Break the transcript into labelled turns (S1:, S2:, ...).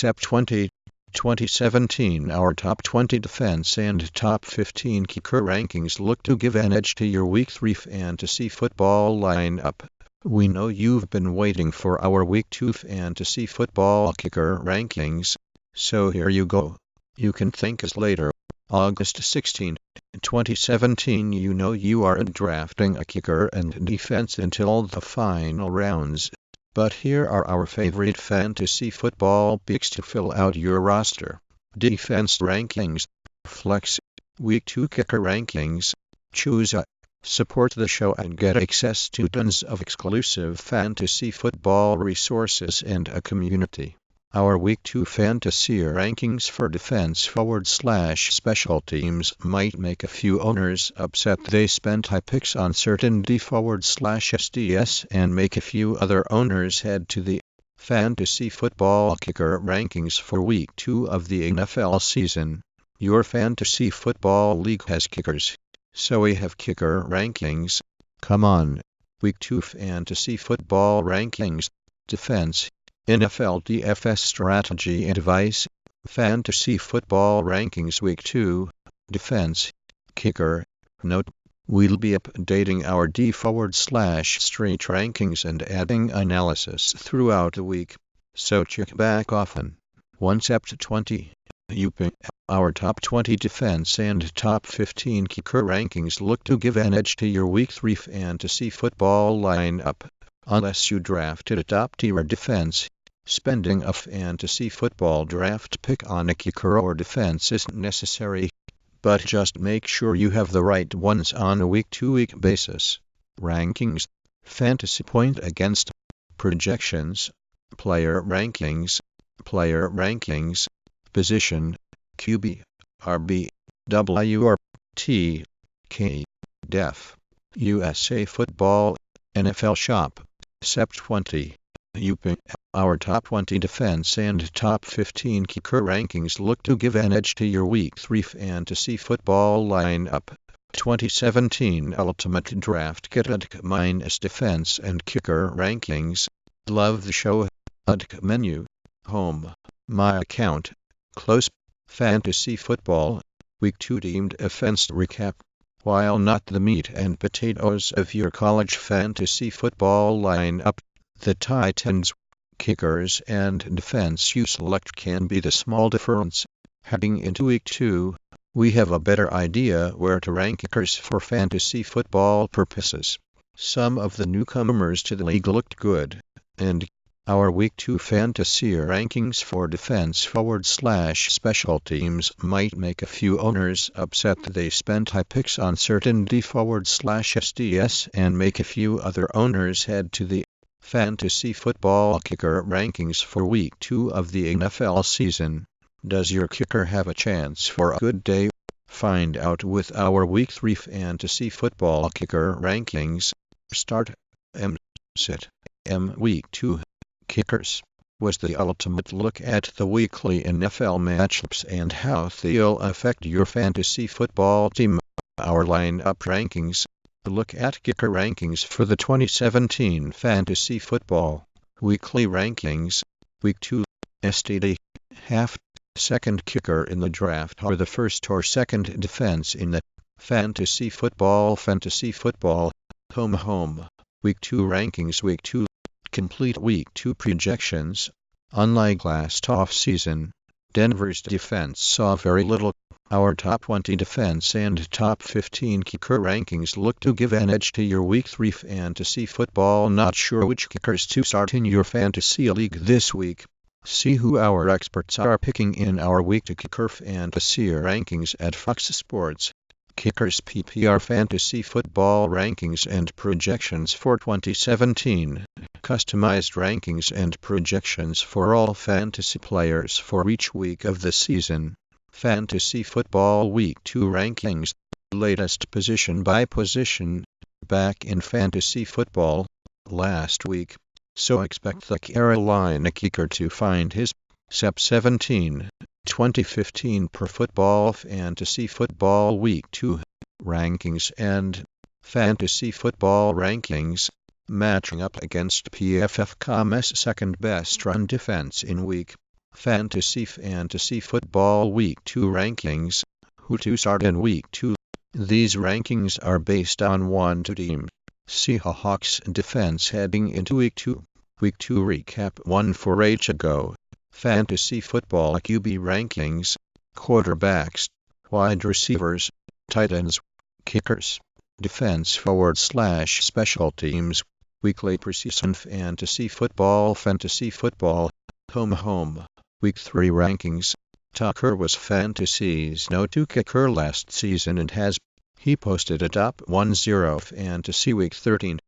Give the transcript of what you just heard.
S1: Sept 2017. Our top 20 defense and top 15 kicker rankings look to give an edge to your Week 3 fantasy football lineup. We know you've been waiting for our Week 2 fantasy football kicker rankings, so here you go. You can thank us later. August 16, 2017. You know you aren't drafting a kicker and defense until the final rounds. But here are our favorite fantasy football picks to fill out your roster. Defense rankings. Flex. Week 2 kicker rankings. Choose a. Support the show and get access to tons of exclusive fantasy football resources and a community. Our Week 2 fantasy rankings for defense/special teams might make a few owners upset. They spent high picks on certain D/SDS and make a few other owners head to the fantasy football kicker rankings for Week 2 of the NFL season. Your fantasy football league has kickers, so we have kicker rankings. Come on. Week 2 fantasy football rankings. Defense. NFL DFS Strategy Advice. Fantasy Football Rankings Week 2. Defense. Kicker. Note: we'll be updating our D/Street rankings and adding analysis throughout the week, so check back often. Sept 20. Our top 20 defense and top 15 kicker rankings look to give an edge to your Week 3 fantasy football lineup. Unless you drafted a top-tier defense, spending a fantasy football draft pick on a kicker or defense isn't necessary. But just make sure you have the right ones on a week-to-week basis. Rankings. Fantasy point against. Projections. Player rankings. Position. QB. RB. WRT. K. Def. USA Football. NFL Shop. Sept 20. Our top 20 defense and top 15 kicker rankings look to give an edge to your Week 3 fantasy football lineup. 2017 Ultimate Draft Kit UDK defense and kicker rankings. Love the show. UDK Menu. Home. My account. Close. Fantasy football. Week 2 deemed offense recap. While not the meat and potatoes of your college fantasy football lineup, the Titans, kickers, and defense you select can be the small difference. Heading into Week 2, we have a better idea where to rank kickers for fantasy football purposes. Some of the newcomers to the league looked good, and our Week 2 fantasy rankings for defense/special teams might make a few owners upset. They spent high picks on certain D/SDS and make a few other owners head to the fantasy football kicker rankings for Week 2 of the NFL season. Does your kicker have a chance for a good day? Find out with our Week 3 fantasy football kicker rankings. Start. Sit. Week 2 Kickers was the ultimate look at the weekly NFL matchups and how they'll affect your fantasy football team. Our lineup rankings. Look at kicker rankings for the 2017 fantasy football weekly rankings. Week 2 STD. Half. Second kicker in the draft or the first or second defense in the fantasy football. Home. Week 2 rankings. Week 2 complete Week 2 projections. Unlike last offseason, Denver's defense saw very little. Our top 20 defense and top 15 kicker rankings look to give an edge to your Week 3 fantasy football. Not sure which kickers to start in your fantasy league this week? See who our experts are picking in our Week 2 kicker fantasy rankings at Fox Sports. Kickers PPR Fantasy Football Rankings and Projections for 2017. Customized rankings and projections for all fantasy players for each week of the season. Fantasy Football Week 2 Rankings. Latest position by position. Back in fantasy football last week, so expect the Carolina kicker to find his Sept 17, 2015 per Football Fantasy Football Week 2 Rankings and Fantasy Football Rankings, matching up against PFF.com's second best run defense in Week Fantasy Football Week 2 Rankings. Who to start in Week 2? These rankings are based on 1-2 teams. Seahawks defense heading into Week 2. Week 2 recap 1 4 age ago. Fantasy Football QB rankings. Quarterbacks, wide receivers, tight ends, kickers, defense/special teams. Weekly preseason fantasy football, home. Week 3 rankings. Tucker was Fantasy's no-2 kicker last season and he posted a top 10 fantasy Week 13.